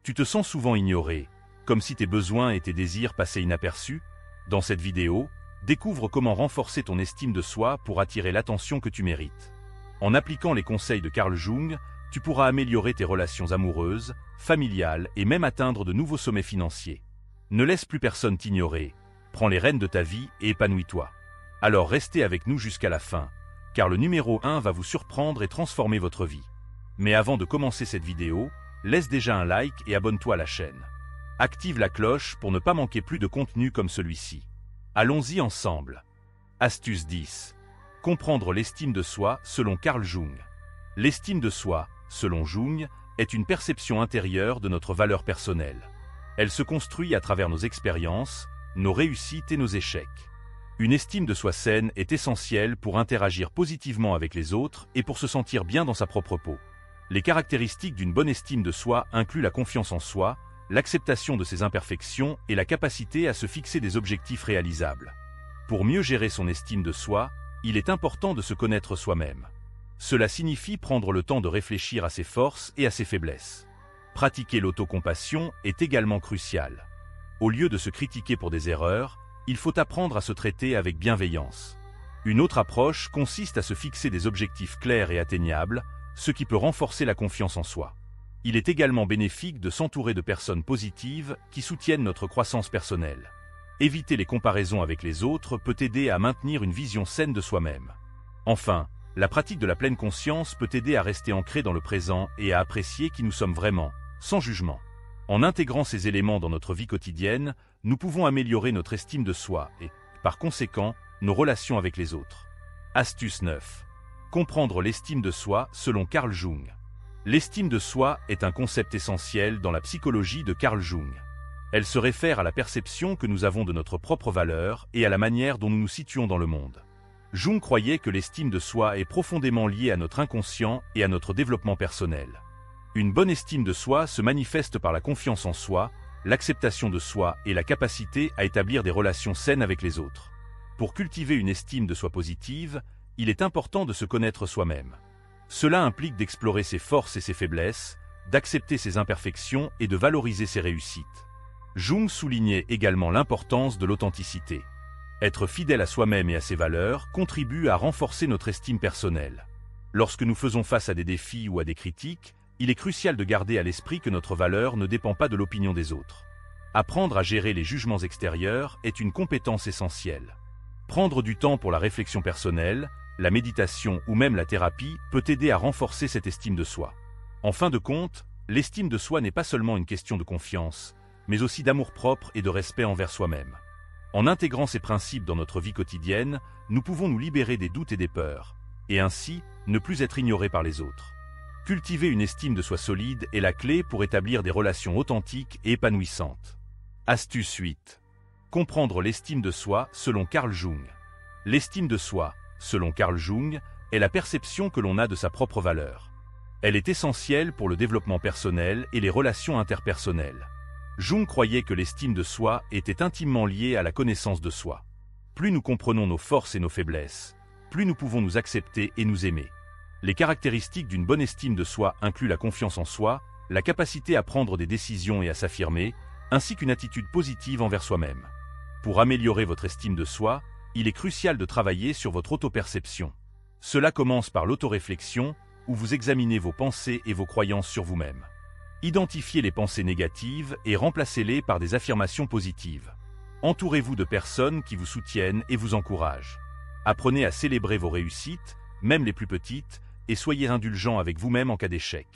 Tu te sens souvent ignoré, comme si tes besoins et tes désirs passaient inaperçus? Dans cette vidéo, découvre comment renforcer ton estime de soi pour attirer l'attention que tu mérites. En appliquant les conseils de Carl Jung, tu pourras améliorer tes relations amoureuses, familiales et même atteindre de nouveaux sommets financiers. Ne laisse plus personne t'ignorer, prends les rênes de ta vie et épanouis-toi. Alors restez avec nous jusqu'à la fin, car le numéro 1 va vous surprendre et transformer votre vie. Mais avant de commencer cette vidéo, laisse déjà un like et abonne-toi à la chaîne. Active la cloche pour ne pas manquer plus de contenu comme celui-ci. Allons-y ensemble. Astuce 10. Comprendre l'estime de soi selon Carl Jung. L'estime de soi, selon Jung, est une perception intérieure de notre valeur personnelle. Elle se construit à travers nos expériences, nos réussites et nos échecs. Une estime de soi saine est essentielle pour interagir positivement avec les autres et pour se sentir bien dans sa propre peau. Les caractéristiques d'une bonne estime de soi incluent la confiance en soi, l'acceptation de ses imperfections et la capacité à se fixer des objectifs réalisables. Pour mieux gérer son estime de soi, il est important de se connaître soi-même. Cela signifie prendre le temps de réfléchir à ses forces et à ses faiblesses. Pratiquer l'autocompassion est également crucial. Au lieu de se critiquer pour des erreurs, il faut apprendre à se traiter avec bienveillance. Une autre approche consiste à se fixer des objectifs clairs et atteignables, ce qui peut renforcer la confiance en soi. Il est également bénéfique de s'entourer de personnes positives qui soutiennent notre croissance personnelle. Éviter les comparaisons avec les autres peut aider à maintenir une vision saine de soi-même. Enfin, la pratique de la pleine conscience peut aider à rester ancré dans le présent et à apprécier qui nous sommes vraiment, sans jugement. En intégrant ces éléments dans notre vie quotidienne, nous pouvons améliorer notre estime de soi et, par conséquent, nos relations avec les autres. Astuce 9. Comprendre l'estime de soi selon Carl Jung. L'estime de soi est un concept essentiel dans la psychologie de Carl Jung. Elle se réfère à la perception que nous avons de notre propre valeur et à la manière dont nous nous situons dans le monde. Jung croyait que l'estime de soi est profondément liée à notre inconscient et à notre développement personnel. Une bonne estime de soi se manifeste par la confiance en soi, l'acceptation de soi et la capacité à établir des relations saines avec les autres. Pour cultiver une estime de soi positive, il est important de se connaître soi-même. Cela implique d'explorer ses forces et ses faiblesses, d'accepter ses imperfections et de valoriser ses réussites. Jung soulignait également l'importance de l'authenticité. Être fidèle à soi-même et à ses valeurs contribue à renforcer notre estime personnelle. Lorsque nous faisons face à des défis ou à des critiques, il est crucial de garder à l'esprit que notre valeur ne dépend pas de l'opinion des autres. Apprendre à gérer les jugements extérieurs est une compétence essentielle. Prendre du temps pour la réflexion personnelle, la méditation ou même la thérapie peut aider à renforcer cette estime de soi. En fin de compte, l'estime de soi n'est pas seulement une question de confiance, mais aussi d'amour-propre et de respect envers soi-même. En intégrant ces principes dans notre vie quotidienne, nous pouvons nous libérer des doutes et des peurs, et ainsi ne plus être ignorés par les autres. Cultiver une estime de soi solide est la clé pour établir des relations authentiques et épanouissantes. Astuce 8. Comprendre l'estime de soi selon Carl Jung. L'estime de soi, selon Carl Jung, est la perception que l'on a de sa propre valeur. Elle est essentielle pour le développement personnel et les relations interpersonnelles. Jung croyait que l'estime de soi était intimement liée à la connaissance de soi. Plus nous comprenons nos forces et nos faiblesses, plus nous pouvons nous accepter et nous aimer. Les caractéristiques d'une bonne estime de soi incluent la confiance en soi, la capacité à prendre des décisions et à s'affirmer, ainsi qu'une attitude positive envers soi-même. Pour améliorer votre estime de soi, il est crucial de travailler sur votre autoperception. Cela commence par l'autoréflexion, où vous examinez vos pensées et vos croyances sur vous-même. Identifiez les pensées négatives et remplacez-les par des affirmations positives. Entourez-vous de personnes qui vous soutiennent et vous encouragent. Apprenez à célébrer vos réussites, même les plus petites, et soyez indulgent avec vous-même en cas d'échec.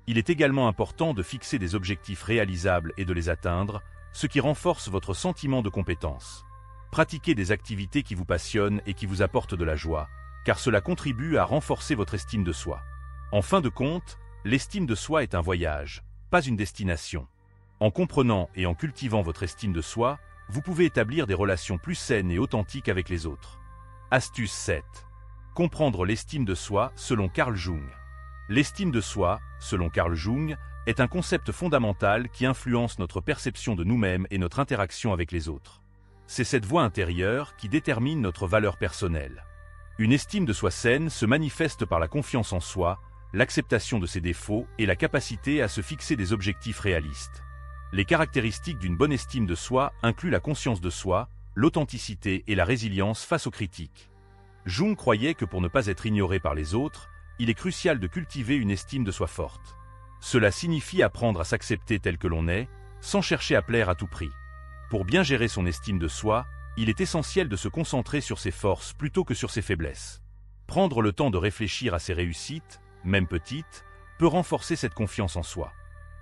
Il est également important de fixer des objectifs réalisables et de les atteindre, ce qui renforce votre sentiment de compétence. Pratiquez des activités qui vous passionnent et qui vous apportent de la joie, car cela contribue à renforcer votre estime de soi. En fin de compte, l'estime de soi est un voyage, pas une destination. En comprenant et en cultivant votre estime de soi, vous pouvez établir des relations plus saines et authentiques avec les autres. Astuce 7. Comprendre l'estime de soi selon Carl Jung. L'estime de soi, selon Carl Jung, est un concept fondamental qui influence notre perception de nous-mêmes et notre interaction avec les autres. C'est cette voix intérieure qui détermine notre valeur personnelle. Une estime de soi saine se manifeste par la confiance en soi, l'acceptation de ses défauts et la capacité à se fixer des objectifs réalistes. Les caractéristiques d'une bonne estime de soi incluent la conscience de soi, l'authenticité et la résilience face aux critiques. Jung croyait que pour ne pas être ignoré par les autres, il est crucial de cultiver une estime de soi forte. Cela signifie apprendre à s'accepter tel que l'on est, sans chercher à plaire à tout prix. Pour bien gérer son estime de soi, il est essentiel de se concentrer sur ses forces plutôt que sur ses faiblesses. Prendre le temps de réfléchir à ses réussites, même petites, peut renforcer cette confiance en soi.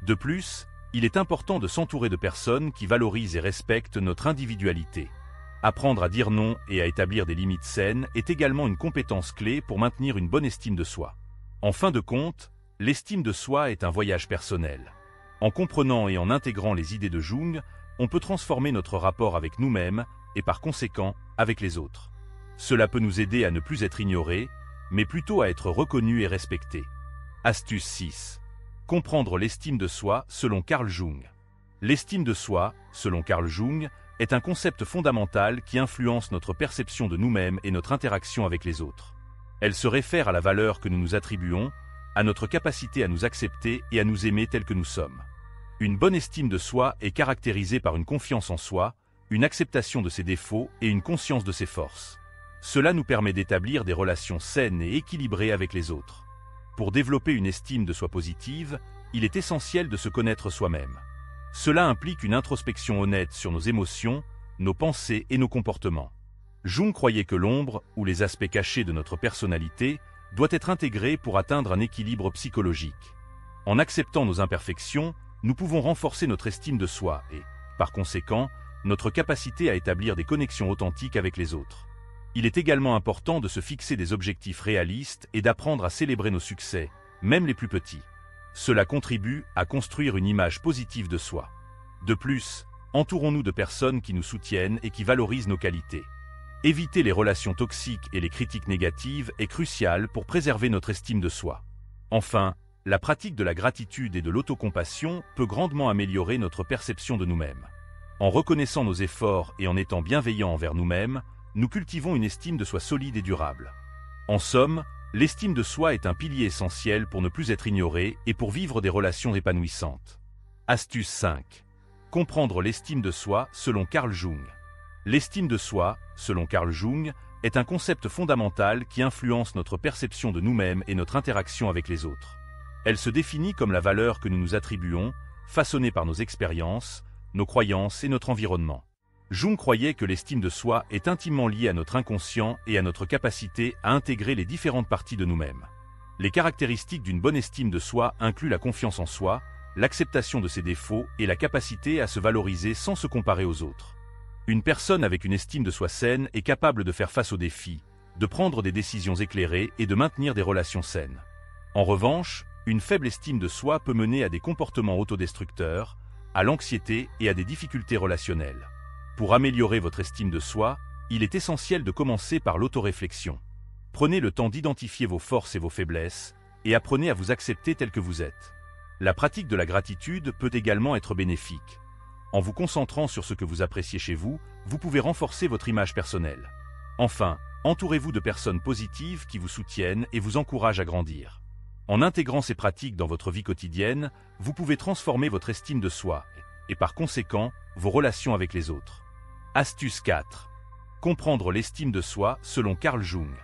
De plus, il est important de s'entourer de personnes qui valorisent et respectent notre individualité. Apprendre à dire non et à établir des limites saines est également une compétence clé pour maintenir une bonne estime de soi. En fin de compte, l'estime de soi est un voyage personnel. En comprenant et en intégrant les idées de Jung, on peut transformer notre rapport avec nous-mêmes et par conséquent avec les autres. Cela peut nous aider à ne plus être ignorés, mais plutôt à être reconnus et respectés. Astuce 6. Comprendre l'estime de soi selon Carl Jung. L'estime de soi, selon Carl Jung, est un concept fondamental qui influence notre perception de nous-mêmes et notre interaction avec les autres. Elle se réfère à la valeur que nous nous attribuons, à notre capacité à nous accepter et à nous aimer tels que nous sommes. Une bonne estime de soi est caractérisée par une confiance en soi, une acceptation de ses défauts et une conscience de ses forces. Cela nous permet d'établir des relations saines et équilibrées avec les autres. Pour développer une estime de soi positive, il est essentiel de se connaître soi-même. Cela implique une introspection honnête sur nos émotions, nos pensées et nos comportements. Jung croyait que l'ombre, ou les aspects cachés de notre personnalité, doit être intégré pour atteindre un équilibre psychologique. En acceptant nos imperfections, nous pouvons renforcer notre estime de soi et, par conséquent, notre capacité à établir des connexions authentiques avec les autres. Il est également important de se fixer des objectifs réalistes et d'apprendre à célébrer nos succès, même les plus petits. Cela contribue à construire une image positive de soi. De plus, entourons-nous de personnes qui nous soutiennent et qui valorisent nos qualités. Éviter les relations toxiques et les critiques négatives est crucial pour préserver notre estime de soi. Enfin, la pratique de la gratitude et de l'autocompassion peut grandement améliorer notre perception de nous-mêmes. En reconnaissant nos efforts et en étant bienveillants envers nous-mêmes, nous cultivons une estime de soi solide et durable. En somme, l'estime de soi est un pilier essentiel pour ne plus être ignoré et pour vivre des relations épanouissantes. Astuce 5. Comprendre l'estime de soi selon Carl Jung. L'estime de soi, selon Carl Jung, est un concept fondamental qui influence notre perception de nous-mêmes et notre interaction avec les autres. Elle se définit comme la valeur que nous nous attribuons, façonnée par nos expériences, nos croyances et notre environnement. Jung croyait que l'estime de soi est intimement liée à notre inconscient et à notre capacité à intégrer les différentes parties de nous-mêmes. Les caractéristiques d'une bonne estime de soi incluent la confiance en soi, l'acceptation de ses défauts et la capacité à se valoriser sans se comparer aux autres. Une personne avec une estime de soi saine est capable de faire face aux défis, de prendre des décisions éclairées et de maintenir des relations saines. En revanche, une faible estime de soi peut mener à des comportements autodestructeurs, à l'anxiété et à des difficultés relationnelles. Pour améliorer votre estime de soi, il est essentiel de commencer par l'autoréflexion. Prenez le temps d'identifier vos forces et vos faiblesses, et apprenez à vous accepter tel que vous êtes. La pratique de la gratitude peut également être bénéfique. En vous concentrant sur ce que vous appréciez chez vous, vous pouvez renforcer votre image personnelle. Enfin, entourez-vous de personnes positives qui vous soutiennent et vous encouragent à grandir. En intégrant ces pratiques dans votre vie quotidienne, vous pouvez transformer votre estime de soi, et par conséquent, vos relations avec les autres. Astuce 4. Comprendre l'estime de soi selon Carl Jung.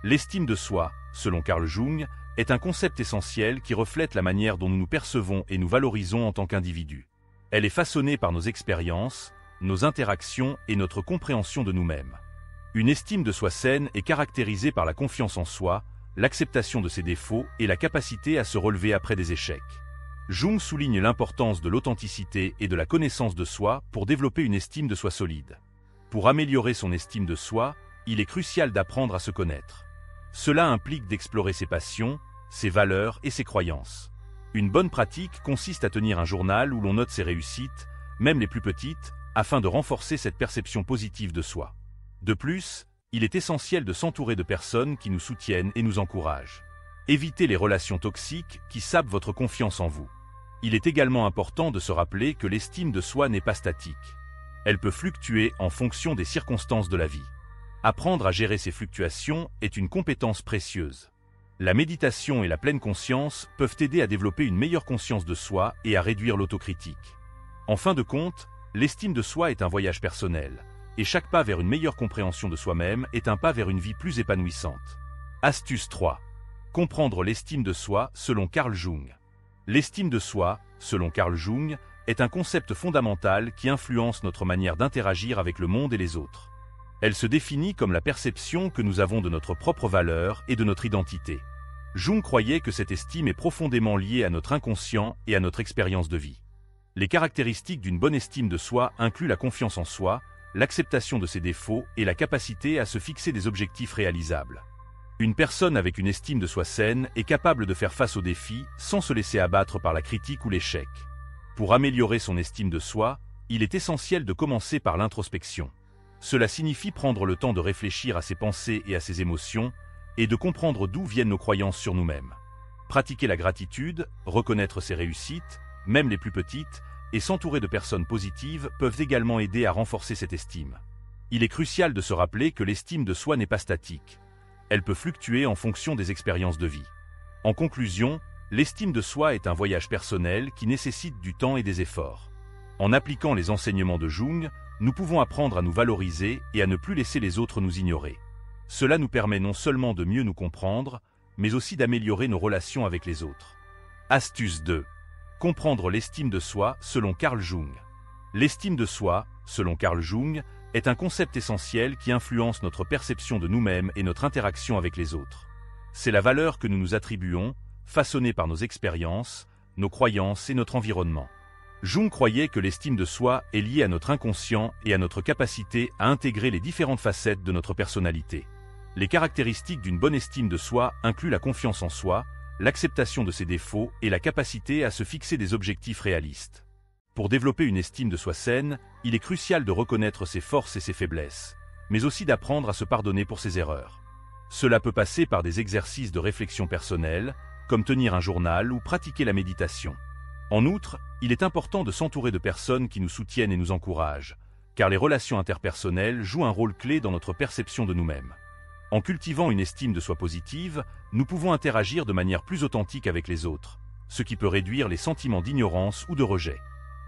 L'estime de soi, selon Carl Jung, est un concept essentiel qui reflète la manière dont nous nous percevons et nous valorisons en tant qu'individus. Elle est façonnée par nos expériences, nos interactions et notre compréhension de nous-mêmes. Une estime de soi saine est caractérisée par la confiance en soi, l'acceptation de ses défauts et la capacité à se relever après des échecs. Jung souligne l'importance de l'authenticité et de la connaissance de soi pour développer une estime de soi solide. Pour améliorer son estime de soi, il est crucial d'apprendre à se connaître. Cela implique d'explorer ses passions, ses valeurs et ses croyances. Une bonne pratique consiste à tenir un journal où l'on note ses réussites, même les plus petites, afin de renforcer cette perception positive de soi. De plus, il est essentiel de s'entourer de personnes qui nous soutiennent et nous encouragent. Évitez les relations toxiques qui sapent votre confiance en vous. Il est également important de se rappeler que l'estime de soi n'est pas statique. Elle peut fluctuer en fonction des circonstances de la vie. Apprendre à gérer ces fluctuations est une compétence précieuse. La méditation et la pleine conscience peuvent aider à développer une meilleure conscience de soi et à réduire l'autocritique. En fin de compte, l'estime de soi est un voyage personnel, et chaque pas vers une meilleure compréhension de soi-même est un pas vers une vie plus épanouissante. Astuce 3. Comprendre l'estime de soi selon Carl Jung. L'estime de soi, selon Carl Jung, est un concept fondamental qui influence notre manière d'interagir avec le monde et les autres. Elle se définit comme la perception que nous avons de notre propre valeur et de notre identité. Jung croyait que cette estime est profondément liée à notre inconscient et à notre expérience de vie. Les caractéristiques d'une bonne estime de soi incluent la confiance en soi, l'acceptation de ses défauts et la capacité à se fixer des objectifs réalisables. Une personne avec une estime de soi saine est capable de faire face aux défis sans se laisser abattre par la critique ou l'échec. Pour améliorer son estime de soi, il est essentiel de commencer par l'introspection. Cela signifie prendre le temps de réfléchir à ses pensées et à ses émotions, et de comprendre d'où viennent nos croyances sur nous-mêmes. Pratiquer la gratitude, reconnaître ses réussites, même les plus petites, et s'entourer de personnes positives peuvent également aider à renforcer cette estime. Il est crucial de se rappeler que l'estime de soi n'est pas statique. Elle peut fluctuer en fonction des expériences de vie. En conclusion, l'estime de soi est un voyage personnel qui nécessite du temps et des efforts. En appliquant les enseignements de Jung, nous pouvons apprendre à nous valoriser et à ne plus laisser les autres nous ignorer. Cela nous permet non seulement de mieux nous comprendre, mais aussi d'améliorer nos relations avec les autres. Astuce 2. Comprendre l'estime de soi selon Carl Jung. L'estime de soi, selon Carl Jung, est un concept essentiel qui influence notre perception de nous-mêmes et notre interaction avec les autres. C'est la valeur que nous nous attribuons, façonnée par nos expériences, nos croyances et notre environnement. Jung croyait que l'estime de soi est liée à notre inconscient et à notre capacité à intégrer les différentes facettes de notre personnalité. Les caractéristiques d'une bonne estime de soi incluent la confiance en soi, l'acceptation de ses défauts et la capacité à se fixer des objectifs réalistes. Pour développer une estime de soi saine, il est crucial de reconnaître ses forces et ses faiblesses, mais aussi d'apprendre à se pardonner pour ses erreurs. Cela peut passer par des exercices de réflexion personnelle, comme tenir un journal ou pratiquer la méditation. En outre, il est important de s'entourer de personnes qui nous soutiennent et nous encouragent, car les relations interpersonnelles jouent un rôle clé dans notre perception de nous-mêmes. En cultivant une estime de soi positive, nous pouvons interagir de manière plus authentique avec les autres, ce qui peut réduire les sentiments d'ignorance ou de rejet.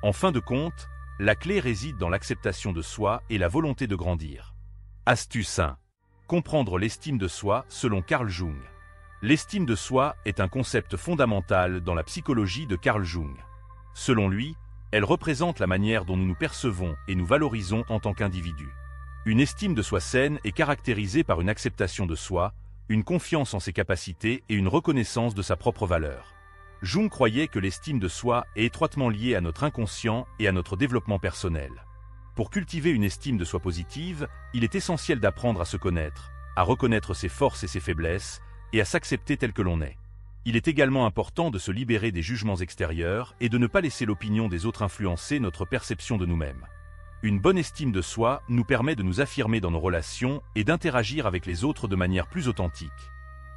En fin de compte, la clé réside dans l'acceptation de soi et la volonté de grandir. Astuce 1. Comprendre l'estime de soi selon Carl Jung. L'estime de soi est un concept fondamental dans la psychologie de Carl Jung. Selon lui, elle représente la manière dont nous nous percevons et nous valorisons en tant qu'individus. Une estime de soi saine est caractérisée par une acceptation de soi, une confiance en ses capacités et une reconnaissance de sa propre valeur. Jung croyait que l'estime de soi est étroitement liée à notre inconscient et à notre développement personnel. Pour cultiver une estime de soi positive, il est essentiel d'apprendre à se connaître, à reconnaître ses forces et ses faiblesses, et à s'accepter tel que l'on est. Il est également important de se libérer des jugements extérieurs et de ne pas laisser l'opinion des autres influencer notre perception de nous-mêmes. Une bonne estime de soi nous permet de nous affirmer dans nos relations et d'interagir avec les autres de manière plus authentique.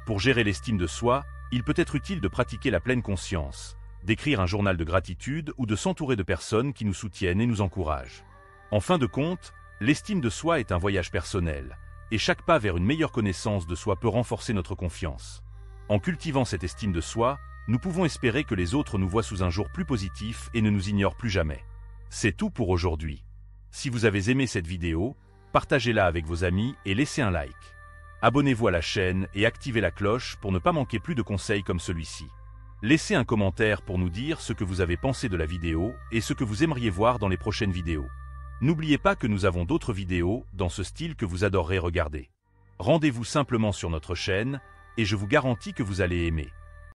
Pour gérer l'estime de soi, il peut être utile de pratiquer la pleine conscience, d'écrire un journal de gratitude ou de s'entourer de personnes qui nous soutiennent et nous encouragent. En fin de compte, l'estime de soi est un voyage personnel, et chaque pas vers une meilleure connaissance de soi peut renforcer notre confiance. En cultivant cette estime de soi, nous pouvons espérer que les autres nous voient sous un jour plus positif et ne nous ignorent plus jamais. C'est tout pour aujourd'hui. Si vous avez aimé cette vidéo, partagez-la avec vos amis et laissez un like. Abonnez-vous à la chaîne et activez la cloche pour ne pas manquer plus de conseils comme celui-ci. Laissez un commentaire pour nous dire ce que vous avez pensé de la vidéo et ce que vous aimeriez voir dans les prochaines vidéos. N'oubliez pas que nous avons d'autres vidéos dans ce style que vous adorerez regarder. Rendez-vous simplement sur notre chaîne et je vous garantis que vous allez aimer.